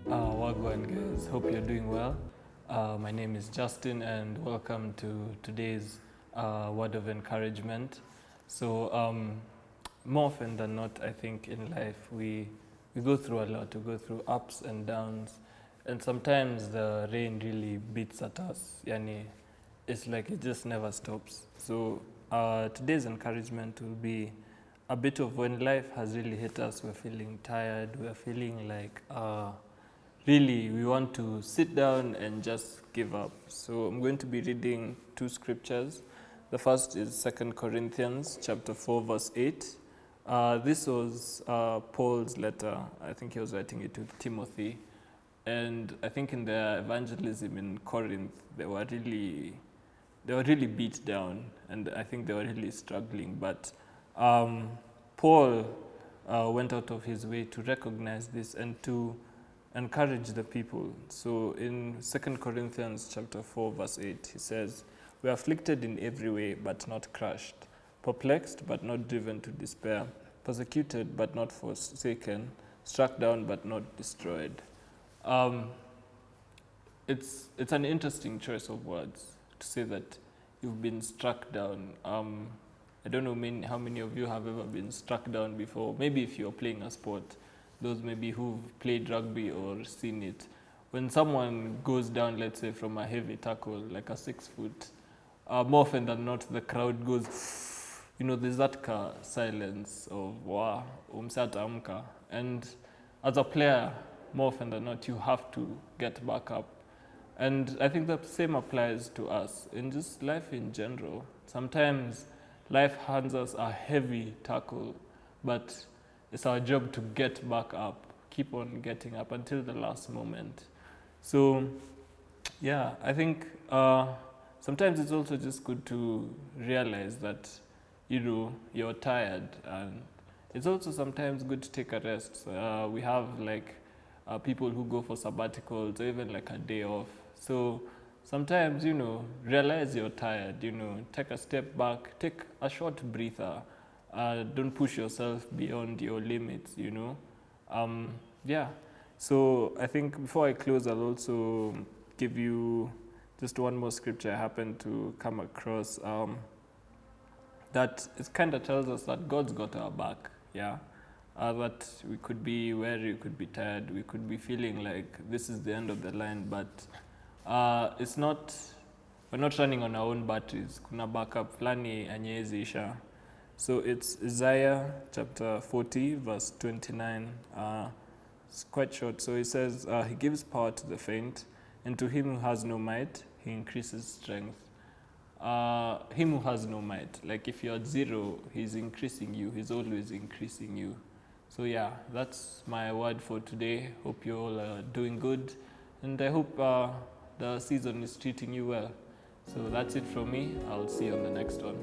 Wagwan guys, hope you're doing well. My name is Justin and welcome to today's word of encouragement. So more often than not, I think in life we go through a lot. We go through ups and downs, and sometimes the rain really beats at us. Yani, it's like it just never stops. So today's encouragement will be a bit of when life has really hit us. We're feeling tired. We're feeling like really we want to sit down and just give up. So I'm going to be reading two scriptures. The first is 2 Corinthians chapter 4 verse 8. This was Paul's letter. I think he was writing it to Timothy. And I think in their evangelism in Corinth, they were really beat down, and I think they were really struggling. But Paul went out of his way to recognize this and to encourage the people. So in 2 Corinthians chapter 4 verse 8, he says, "We are afflicted in every way, but not crushed, perplexed, but not driven to despair, persecuted, but not forsaken, struck down, but not destroyed." It's an interesting choice of words to say that you've been struck down. I don't know how many of you have ever been struck down before. Maybe if you're playing a sport, those maybe who've played rugby or seen it. When someone goes down, let's say from a heavy tackle, like a 6 foot, more often than not, the crowd goes, there's that silence of, wow, umsata amka. And as a player, more often than not, you have to get back up. And I think the same applies to us in just life in general. Sometimes life hands us a heavy tackle, but it's our job to get back up, keep on getting up until the last moment. So, yeah, I think sometimes it's also just good to realize that, you're tired, and it's also sometimes good to take a rest. We have people who go for sabbaticals or even like a day off. So sometimes, realize you're tired, take a step back, take a short breather. Don't push yourself beyond your limits, Yeah. So I think before I close, I'll also give you just one more scripture I happened to come across that it kind of tells us that God's got our back, yeah. That we could be weary, we could be tired, we could be feeling like this is the end of the line, but it's not, we're not running on our own batteries. Kuna backup flani anyezi isha. So it's Isaiah chapter 40 verse 29. It's quite short. So it says, he gives power to the faint, and to him who has no might, he increases strength. Him who has no might, like if you're at zero, he's increasing you. He's always increasing you. So yeah, that's my word for today. Hope you all are doing good, and I hope the season is treating you well. So that's it from me. I'll see you on the next one.